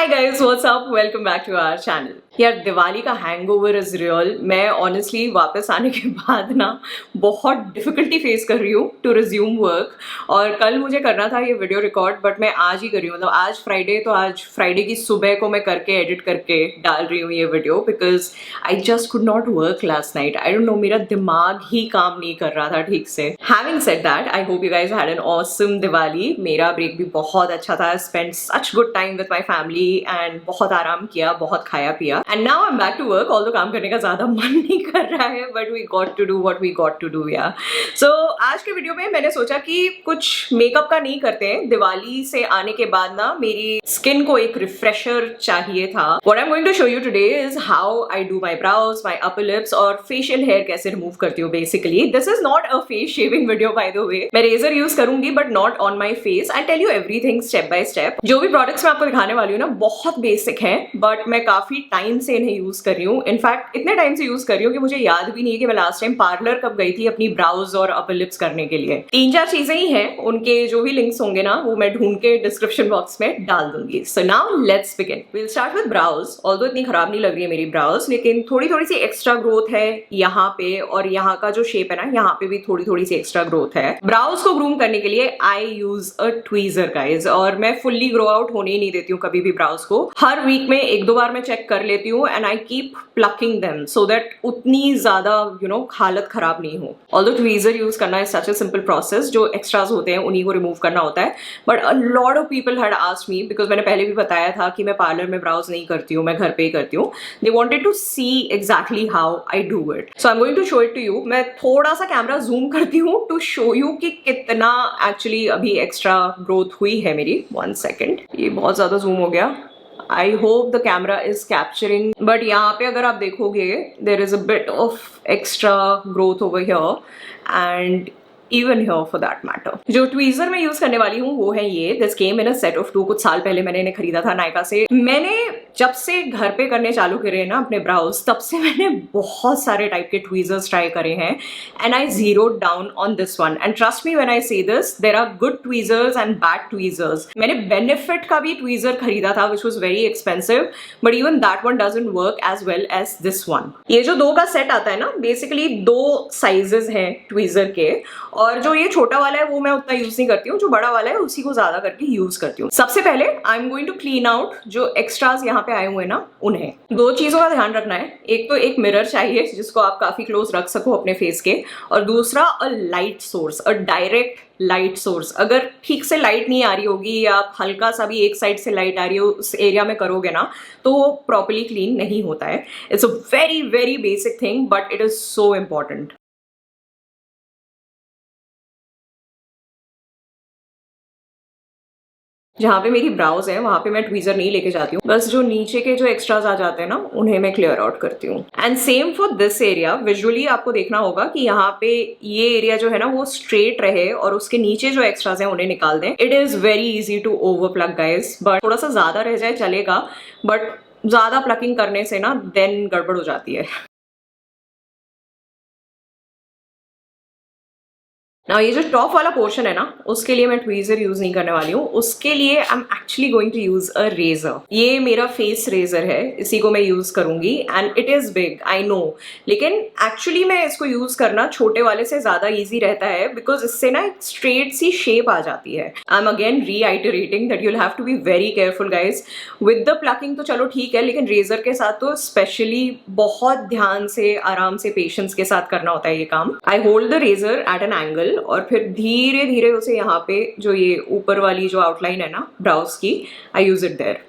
Hi guys, what's up, welcome back to our channel. यार दिवाली का hangover is real. मैं honestly वापस आने के बाद ना बहुत डिफिकल्टी फेस कर रही हूँ टू रिज्यूम वर्क। और कल मुझे करना था ये वीडियो रिकॉर्ड, बट मैं आज ही कर रही हूँ। मतलब आज फ्राइडे, तो आज फ्राइडे की सुबह को मैं करके एडिट करके डाल रही हूँ ये video, because I just could not work last night. I don't no, मेरा दिमाग ही काम नहीं कर रहा था ठीक से। Having said that, I hope you guys had an awesome Diwali. मेरा ब्रेक भी बहुत अच्छा था। Spend such good time with my family and बहुत आराम किया, बहुत खाया पिया। And now I am back to work. Although काम करने का ज्यादा मन नहीं कर रहा है, but we got to do what we got to do. या सो आज के वीडियो में मैंने सोचा कि कुछ मेकअप का नहीं करते हैं। दिवाली से आने के बाद ना मेरी स्किन को एक रिफ्रेशर चाहिए था। What I am going to show you today is how I do my brows, my upper lips और फेशियल हेयर कैसे रिमूव करती हूँ। Basically this is not a face shaving video by the way. मैं razor use करूंगी but not on my face. I tell you everything step by step. जो भी products मैं आपको दिखाने वाली हूँ ना बहुत बेसिक है, बट मैं काफी टाइम से इन्हें यूज कर रही हूँ। इनफैक्ट इतने टाइम से यूज कर रही हूँ कि मुझे याद भी नहीं है कि मैं लास्ट टाइम पार्लर कब गई थी अपनी ब्राउज और अपर लिप्स करने के लिए। 3-4 चीजें ही हैं, उनके जो भी लिंक्स होंगे ना वो मैं ढूंढ के डिस्क्रिप्शन बॉक्स में डाल दूंगी। So now let's begin. Will start with brows. Although इतनी खराब नहीं लग रही है मेरी ब्राउज, लेकिन थोड़ी थोड़ी सी एक्स्ट्रा ग्रोथ है यहाँ पे, और यहाँ का जो शेप है ना यहाँ पे भी थोड़ी थोड़ी सी एक्स्ट्रा ग्रोथ है। ब्राउज को ग्रूम करने के लिए आई यूज अ ट्वीजर गाइज, और मैं फुल्ली ग्रो आउट होने ही नहीं देती हूँ कभी भी ब्राउज को। हर वीक में 1-2 बार मैं चेक कर लेती हूँ and I keep plucking them so that उतनी ज्यादा हालत खराब नहीं हो। ऑल्दो ट्वीजर यूज करना is such a simple process. जो एक्स्ट्राज होते हैं उन्हीं को रिमूव करना होता है। But a lot of people had asked me, because मैंने पहले भी बताया था कि मैं पार्लर में ब्राउज नहीं करती हूँ, मैं घर पे ही करती हूँ। They wanted to see exactly how I do it, so I am going to show it to you. मैं थोड़ा सा कैमरा जूम करती हूँ टू शो यू कि कितना एक्चुअली अभी एक्स्ट्रा ग्रोथ हुई है मेरी। 1 सेकेंड, ये बहुत ज्यादा जूम हो गया। I hope the camera is capturing, but यहाँ पे अगर आप देखोगे there is a bit of extra growth over here and even here for that matter. जो ट्वीजर मैं यूज करने वाली हूँ वो है ये। This came in a set of 2। कुछ साल पहले मैंने इन्हें खरीदा था नायका से। मैंने जब से घर पे करने चालू करे ना अपने ब्राउज, तब से मैंने बहुत सारे टाइप के ट्वीजर्स ट्राई करे हैं and I zero down on this one. And trust me when I say this, there are good tweezers and bad tweezers. मैंने बेनिफिट का भी ट्वीजर खरीदा था which was very expensive, but even that one doesn't work as well as this one. ये जो 2 का set आता है ना, बेसिकली 2 साइजेस हैं ट्वीजर के, और जो ये छोटा वाला है वो मैं उतना यूज नहीं करती हूँ, जो बड़ा वाला है उसी को ज्यादा करके यूज करती हूँ। सबसे पहले I am going to clean out जो एक्स्ट्राज यहाँ पे आए हुए ना उन्हें। 2 चीजों का ध्यान रखना है। एक तो एक मिरर चाहिए जिसको आप काफी क्लोज रख सको अपने फेस के, और दूसरा a light source, a direct light source. अगर ठीक से लाइट नहीं आ रही होगी या आप हल्का सा भी एक साइड से लाइट आ रही हो उस एरिया में करोगे ना, तो वो प्रॉपर्ली क्लीन नहीं होता है। It's a very very basic thing, but it is so important. जहाँ पे मेरी ब्राउज है वहां पे मैं ट्वीजर नहीं लेके जाती हूँ, बस जो नीचे के जो एक्स्ट्राज आ जाते हैं ना उन्हें मैं क्लियर आउट करती हूँ। And same for this area. Visually आपको देखना होगा कि यहाँ पे ये एरिया जो है ना वो स्ट्रेट रहे और उसके नीचे जो एक्स्ट्राज हैं उन्हें निकाल दें। It is very easy to over pluck guys, but थोड़ा सा ज्यादा रह जाए चलेगा, बट ज्यादा प्लकिंग करने से ना देन गड़बड़ हो जाती है। ना ये जो टॉप वाला पोर्शन है ना उसके लिए मैं ट्वीजर यूज नहीं करने वाली हूँ। उसके लिए I am actually going to use a razor. ये मेरा फेस रेजर है, इसी को मैं यूज करूंगी and it is big, I know, लेकिन एक्चुअली मैं इसको यूज करना छोटे वाले से ज्यादा इजी रहता है, बिकॉज इससे ना एक स्ट्रेट सी शेप आ जाती है। I am again reiterating that you'll have to be very careful guys with the plucking. तो चलो ठीक है, लेकिन रेजर के साथ तो स्पेशली बहुत ध्यान से, आराम से, पेशेंस के साथ करना होता है ये काम। I hold the razor at an angle और फिर धीरे धीरे उसे यहाँ पे जो ये ऊपर वाली जो आउटलाइन है ना ब्राउज की, आई यूज इट देयर।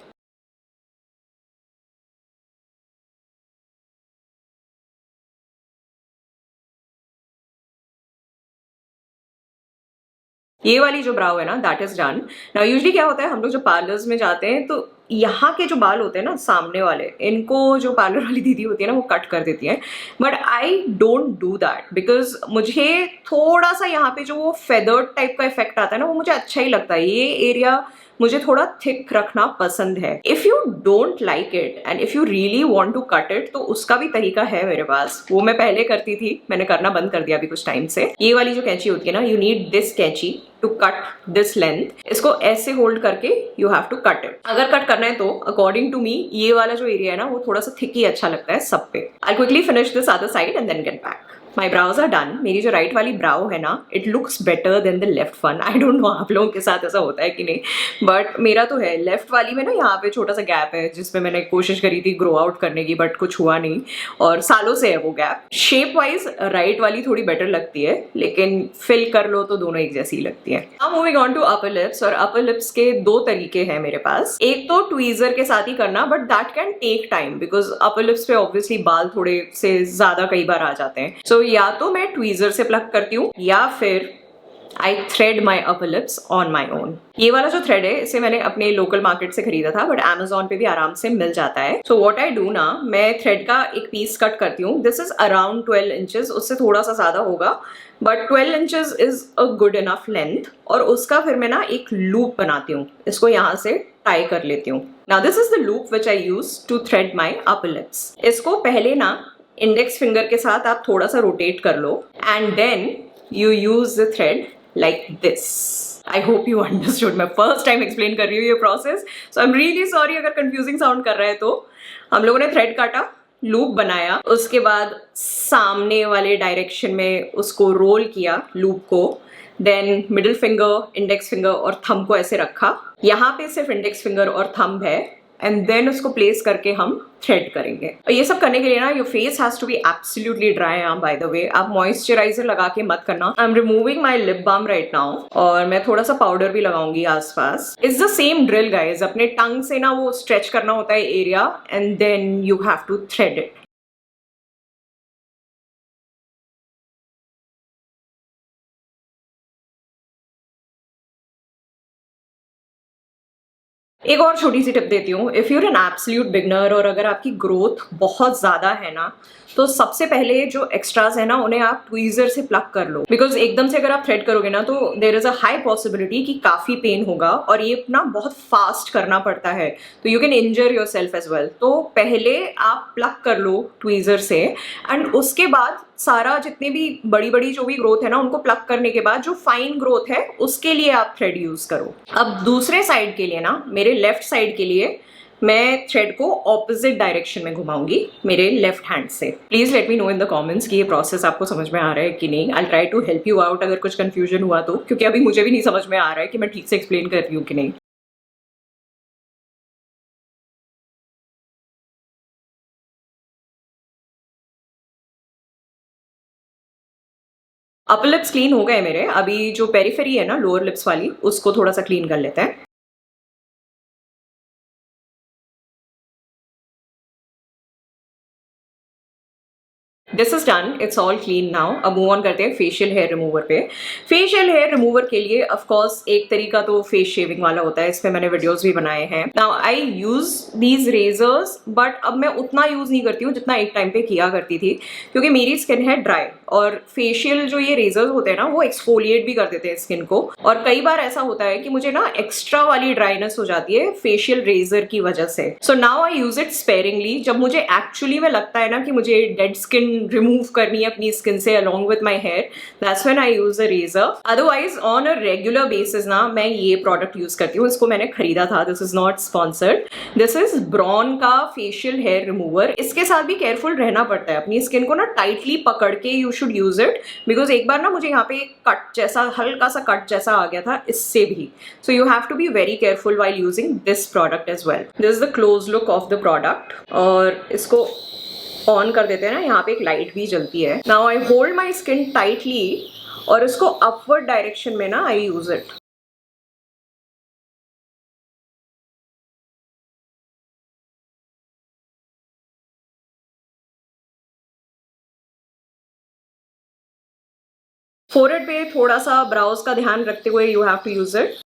ये वाली जो ब्राउ है ना that is done. Now usually क्या होता है, हम लोग जो पार्लर्स में जाते हैं तो यहाँ के जो बाल होते हैं ना सामने वाले, इनको जो पार्लर वाली दीदी होती है ना वो कट कर देती है, but I don't do that because मुझे थोड़ा सा यहाँ पे जो वो फेदर्ड टाइप का इफेक्ट आता है ना वो मुझे अच्छा ही लगता है। ये एरिया मुझे थोड़ा थिक रखना पसंद है। If you don't like it and if you really want to cut it, तो उसका भी तरीका है मेरे पास। वो मैं पहले करती थी, मैंने करना बंद कर दिया अभी कुछ टाइम से। ये वाली जो कैंची होती है ना, यू नीड दिस कैंची टू कट दिस लेंथ। इसको ऐसे होल्ड करके you have to cut it. अगर कट करना है तो अकॉर्डिंग टू मी ये वाला जो एरिया है ना, वो थोड़ा सा थिक ही अच्छा लगता है सब पे। I quickly finish this other side and then get back. My brows are done. मेरी जो राइट वाली ब्राउ है ना, it looks better than the left one. I don't know आप लोगों के साथ ऐसा होता है कि नहीं, बट मेरा तो है। लेफ्ट वाली में ना यहाँ पे छोटा सा गैप है, जिसमें मैंने कोशिश करी थी ग्रो आउट करने की, बट कुछ हुआ नहीं, और सालों से है वो गैप। शेप वाइज राइट वाली थोड़ी बेटर लगती है, लेकिन फिल कर लो तो दोनों एक जैसी लगती है। अब moving on to upper lips. और अपर लिप्स के दो तरीके हैं मेरे पास। एक तो ट्वीजर के साथ ही करना, but that can take time because upper lips पे ऑब्वियसली बाल थोड़े से ज्यादा कई बार आ जाते हैं। सो या तो मैं ट्वीजर से प्लग करती हूँ, या फिर I thread my upper lips on my own. ये वाला जो थ्रेड है, इसे मैंने अपने लोकल मार्केट से खरीदा था, बट Amazon पे भी आराम से मिल जाता है। सो व्हाट आई डू ना, मैं थ्रेड का एक पीस कट करती हूँ। दिस इज अराउंड 12 इंचेस, उससे थोड़ा सा ज्यादा होगा, but 12 inches is a good enough length. और उसका फिर मैं ना एक लूप बनाती हूँ, इसको यहाँ से टाई कर लेती हूँ। Now this is the loop which I use to thread my upper lips. इसको पहले ना इंडेक्स फिंगर के साथ आप थोड़ा सा रोटेट कर लो, and then you use the thread like this. I hope you understood. मैं फर्स्ट टाइम एक्सप्लेन कर रही हूँ ये process, so I am really sorry अगर कंफ्यूजिंग साउंड कर रहा है। तो हम लोगों ने थ्रेड काटा, लूप बनाया, उसके बाद सामने वाले डायरेक्शन में उसको रोल किया लूप को, then middle finger, index finger और थंब को ऐसे रखा। यहाँ पे सिर्फ इंडेक्स फिंगर और थंब है, एंड देन उसको प्लेस करके हम थ्रेड करेंगे। और ये सब करने के लिए ना your face has to be absolutely dry. By the way, आप मॉइस्चराइजर लगा के मत करना। I am removing my lip balm right now, और मैं थोड़ा सा पाउडर भी लगाऊंगी आसपास। It's the same drill guys. अपने टंग से ना वो स्ट्रेच करना होता है area, and then you have to thread it. एक और छोटी सी टिप देती हूँ। If you're an absolute beginner, और अगर आपकी ग्रोथ बहुत ज़्यादा है ना, तो सबसे पहले जो एक्स्ट्राज है ना, उन्हें आप ट्वीजर से प्लग कर लो। बिकॉज एकदम से अगर आप थ्रेड करोगे ना, तो there is a high possibility कि काफ़ी पेन होगा, और ये ना बहुत फास्ट करना पड़ता है, तो you can injure yourself as well. तो पहले आप प्लग कर लो ट्वीजर से, एंड उसके बाद सारा जितने भी बड़ी बड़ी जो भी ग्रोथ है ना, उनको प्लग करने के बाद जो फाइन ग्रोथ है, उसके लिए आप थ्रेड यूज करो। अब दूसरे साइड के लिए ना, मेरे लेफ्ट साइड के लिए मैं थ्रेड को ऑपोजिट डायरेक्शन में घुमाऊंगी मेरे लेफ्ट हैंड से। Please let me know in the comments कि ये प्रोसेस आपको समझ में आ रहा है कि नहीं। I try to help you out अगर कुछ कंफ्यूजन हुआ तो, क्योंकि अभी मुझे भी नहीं समझ में आ रहा है कि मैं ठीक से एक्सप्लेन कर रही हूँ कि नहीं। अपर लिप्स क्लीन हो गए मेरे। अभी जो पेरिफेरी है ना, लोअर लिप्स वाली, उसको थोड़ा सा क्लीन कर लेते हैं। This is done, it's all clean now. अब मूव ऑन करते हैं फेशियल हेयर रिमूवर पे। फेशियल हेयर रिमूवर के लिए ऑफ कोर्स एक तरीका तो फेस शेविंग वाला होता है, इस पे मैंने वीडियोस भी बनाए हैं। Now I use these razors, but अब मैं उतना यूज नहीं करती हूँ जितना एक टाइम पे किया करती थी, क्योंकि मेरी स्किन है ड्राई, और फेशियल जो ये रेजर्स होते हैं ना, वो एक्सफोलिएट भी कर देते हैं स्किन को। और कई बार ऐसा होता है कि मुझे ना एक्स्ट्रा वाली ड्राइनेस हो जाती है फेशियल रेजर की वजह से। So now I use it sparingly. जब मुझे एक्चुअली में लगता है ना कि मुझे डेड स्किन रिमूव करनी है अपनी स्किन से along with my hair, that's when I use a razor. Otherwise on a regular basis ना मैं ये प्रोडक्ट यूज करती हूँ। इसको मैंने खरीदा था, this is not sponsored. This is Braun का फेशियल हेयर रिमूवर। इसके साथ भी केयरफुल रहना पड़ता है, अपनी स्किन को ना टाइटली पकड़ के you should use it, because एक बार ना मुझे यहाँ पे कट जैसा, हल्का सा कट जैसा आ गया था इससे भी। So you have to be very careful while using this product as well. This is the close look of the product. और इसको ऑन कर देते हैं ना, यहाँ पे एक लाइट भी जलती है। Now I hold my skin tightly, और इसको अपवर्ड डायरेक्शन में ना आई यूज इट। फोरहेड पे थोड़ा सा ब्राउज का ध्यान रखते हुए you have to use it.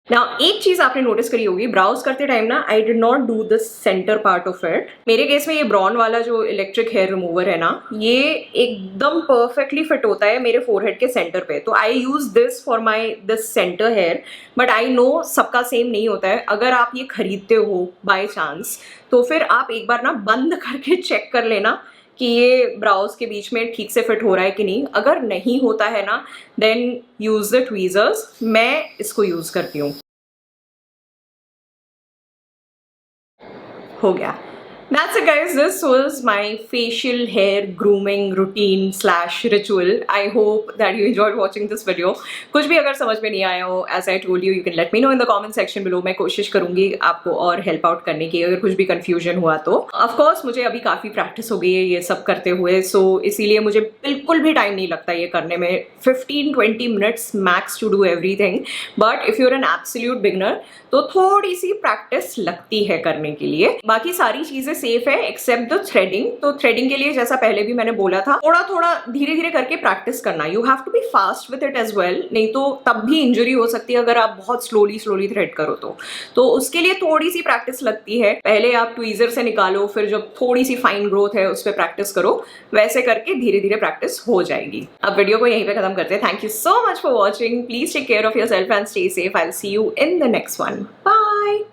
Now एक चीज आपने नोटिस करी होगी, ब्राउज करते टाइम ना I did not do the centre part of it. मेरे केस में ये ब्रॉन वाला जो इलेक्ट्रिक हेयर रिमूवर है ना, ये एकदम परफेक्टली फिट होता है मेरे फोरहेड के सेंटर पे। तो I use this for my this centre hair, but I know सबका सेम नहीं होता है। अगर आप ये खरीदते हो बाय चांस, तो फिर आप एक बार ना बंद करके चेक कर लेना कि ये ब्राउज के बीच में ठीक से फिट हो रहा है कि नहीं। अगर नहीं होता है ना, देन यूज द ट्वीजर्स। मैं इसको यूज करती हूँ। हो गया। That's it guys, this was my facial hair grooming routine slash ritual. I hope that you enjoyed watching this video. कुछ भी अगर समझ में नहीं आया हो, as I told you, you can let me know in the comment section below. मैं कोशिश करूंगी आपको और हेल्प आउट करने की अगर कुछ भी कंफ्यूजन हुआ तो। Of course मुझे अभी काफ़ी प्रैक्टिस हो गई है ये सब करते हुए, so इसीलिए मुझे बिल्कुल भी टाइम नहीं लगता ये करने में। 15-20 minutes max to do everything. But if you're an absolute beginner, तो थोड़ी सी प्रैक्टिस लगती है करने के लिए। बाकी सारी चीजें सेफ है एक्सेप्ट द थ्रेडिंग। तो थ्रेडिंग के लिए जैसा पहले भी मैंने बोला था, थोड़ा थोड़ा धीरे धीरे करके प्रैक्टिस करना। You have to be fast with it as well, नहीं तो तब भी इंजरी हो सकती है अगर आप बहुत स्लोली थ्रेड करो तो उसके लिए थोड़ी सी प्रैक्टिस लगती है। पहले आप ट्वीजर से निकालो, फिर जब थोड़ी सी फाइन ग्रोथ है उस पर प्रैक्टिस करो, वैसे करके धीरे धीरे प्रैक्टिस हो जाएगी। अब वीडियो को यहीं पे खत्म करते हैं। Thank you so much for watching. Please take care of yourself and stay safe. I will see you in the next one. Bye.